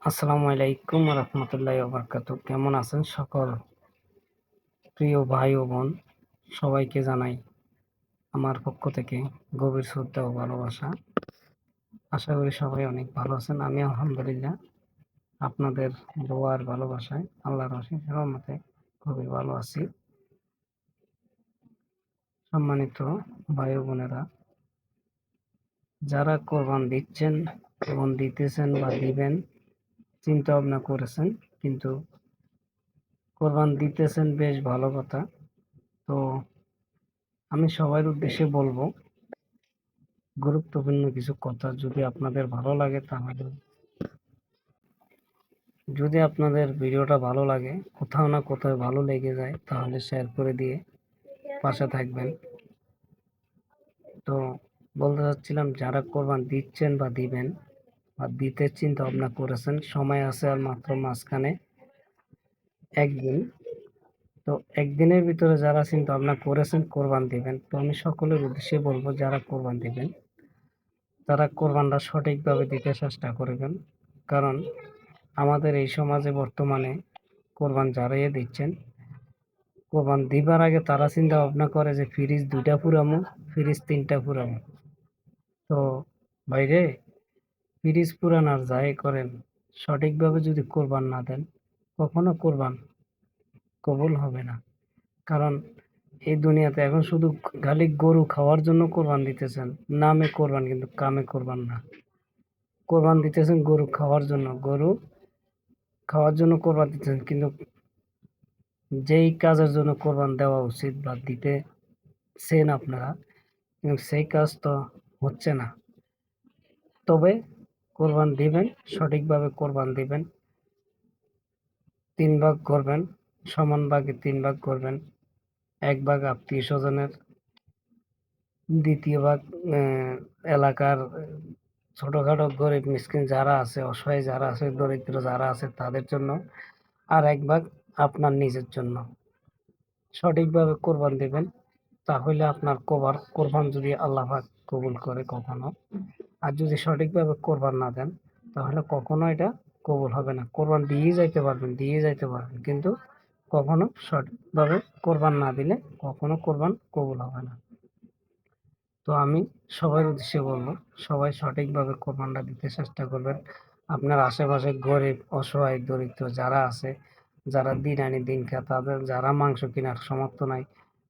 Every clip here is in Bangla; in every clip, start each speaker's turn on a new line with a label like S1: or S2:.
S1: আসসালামু আলাইকুম রহমতুল্লাহি ওয়া বারাকাতুহু। কেমন আছেন সকল প্রিয় ভাই ও বোন? সবাইকে জানাই আমার পক্ষ থেকে গভীর শ্রদ্ধা ও ভালোবাসা। আশা করি সবাই অনেক ভালো আছেন। আমি আলহামদুলিল্লাহ আপনাদের দোয়া আর ভালোবাসায় আল্লাহর অশেষ রহমতে খুবই ভালো আছি। সম্মানিত ভাই ও বোনেরা, যারা কোরবান দিচ্ছেন এবং দিতেছেন বা দিবেন, চিন্তা ভাবনা করেছেন কিন্তু কোরবান দিতেছেন, বেশ ভালো কথা। তো আমি সবার উদ্দেশ্যে বলবো গুরুত্বপূর্ণ কিছু কথা। যদি আপনাদের ভিডিওটা ভালো লাগে, কোথাও না কোথাও ভালো লেগে যায়, তাহলে শেয়ার করে দিয়ে পাশে থাকবেন। তো বলতে চাচ্ছিলাম, যারা কোরবান দিচ্ছেন বা দিবেন বা দিতে চিন্তা ভাবনা করেছেন, সময় আছে আর মাত্র মাঝখানে একদিন। তো একদিনের ভিতরে যারা চিন্তা ভাবনা করেছেন কোরবান দিবেন, তো আমি সকলের উদ্দেশ্যে বলবো, যারা কোরবান দিবেন তারা কোরবানটা সঠিকভাবে দিতে চেষ্টা করবেন। কারণ আমাদের এই সমাজে বর্তমানে কোরবান যারাই দিচ্ছেন, কোরবান দিবার আগে তারা চিন্তা ভাবনা করে যে ফ্রিজ 2টা পুরামু, ফ্রিজ 3টা পুরামু। তো ভাইরে, ফ্রিজ পুরান আর যাই করেন, সঠিকভাবে যদি কোরবান না দেন, কখনো কোরবান কবুল হবে না। কারণ এই দুনিয়াতে এখন শুধু খালি গরু খাওয়ার জন্য কোরবান দিতেছেন, নামে কোরবান কিন্তু কামে কোরবান না। কোরবান দিতেছেন গরু খাওয়ার জন্য, গরু খাওয়ার জন্য কোরবান দিতেছেন, কিন্তু যেই কাজের জন্য কোরবান দেওয়া উচিত বা দিতেছেন আপনারা, কিন্তু সেই কাজ তো হচ্ছে না। তবে কোরবান দিবেন, সঠিকভাবে কোরবান দিবেন। 3 ভাগ করবেন, সমান ভাগে 3 ভাগ করবেন। 1 ভাগ আত্মীয় স্বজনের, 2য় ভাগ এলাকার ছোটখাটো গরিব মিসকিন যারা আছে, অসহায় যারা আছে, দরিদ্র যারা আছে তাদের জন্য, আর 1 ভাগ আপনার নিজের জন্য। সঠিকভাবে কোরবান দিবেন, তাহলে আপনার কোরবান যদি আল্লাহ পাক কবুল করে কখনো, আর যদি সঠিকভাবে কোরবান না দেন, তাহলে কখনো এটা কবুল হবে না। কোরবান দিয়ে যাইতে পারবেন, কিন্তু কখনো সঠিকভাবে কোরবান না দিলে কখনো কোরবান কবুল হবে না। তো আমি সবার উদ্দেশ্যে বলবো, সবাই সঠিকভাবে কোরবানটা দিতে চেষ্টা করবেন। আপনার আশেপাশে গরিব, অসহায়, দরিদ্র যারা আছে, যারা দিন আনি দিন খায়, তাদের যারা মাংস কেনার সামর্থ্য নাই,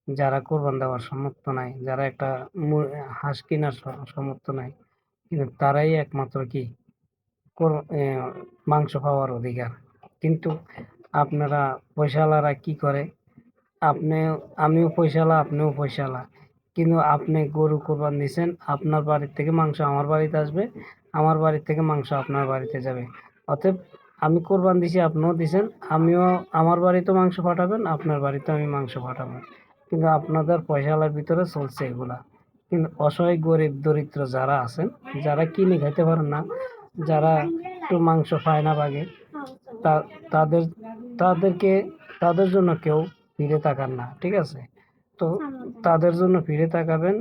S1: যারা কোরবান দেওয়ার সামর্থ্য নাই, যারা একটা হাঁস কেনার সামর্থ্য নাই, কিন্তু তারাই একমাত্র কি মাংস পাওয়ার অধিকার। কিন্তু আপনারা পয়সাওয়ালারা কি করে, আপনি, আমিও পয়সাওয়ালা, আপনিও পয়সাওয়ালা, কিন্তু আপনি গরু কোরবান দিয়েছেন, আপনার বাড়ির থেকে মাংস আমার বাড়িতে আসবে, আমার বাড়ির থেকে মাংস আপনার বাড়িতে যাবে। অতএব আমি কোরবান দিছি, আপনিও দিছেন, আমিও আমার বাড়িতেও মাংস পাঠাবেন, আপনার বাড়িতে আমি মাংস পাঠাবো। কিন্তু আপনাদের পয়সাওয়ালার ভিতরে চলছে এগুলা। কিন্তু অসহায় গরিব দরিদ্র যারা আছেন, যারা কিনে খেতে পারেন না, যারা একটু মাংস পায় না ভাগে, তাদের তাদেরকে তাদের জন্য কেউ ফিরে তাকান না, ঠিক আছে? তো তাদের জন্য ফিরে তাকাবেন,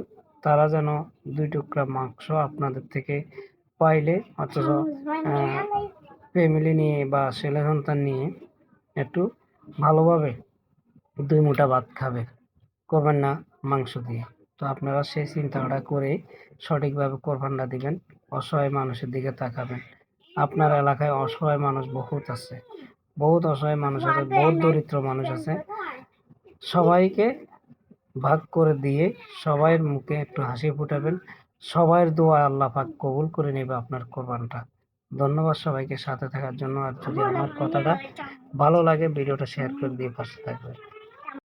S1: তারা যেন 2 টুকরা মাংস আপনাদের থেকে পাইলে, অথচ ফ্যামিলি নিয়ে বা ছেলে সন্তান নিয়ে একটু ভালোভাবে 2 মুঠা ভাত খাবে, করবেন না মাংস দিয়ে। তো আপনারা সেই চিন্তাটা করে সঠিকভাবে কোরবানটা দিবেন, অসহায় মানুষের দিকে তাকাবেন। আপনার এলাকায় অসহায় মানুষ বহুত আছে, বহুত অসহায় মানুষ আছে, বহুত দরিদ্র মানুষ আছে। সবাইকে ভাগ করে দিয়ে সবাইয়ের মুখে একটু হাসি ফুটাবেন, সবাইয়ের দোয়া আল্লাহ পাক কবুল করে নেবে আপনার কোরবানটা। ধন্যবাদ সবাইকে সাথে থাকার জন্য। আর যদি আমার কথাটা ভালো লাগে, ভিডিওটা শেয়ার করে দিয়ে পাশে থাকবেন।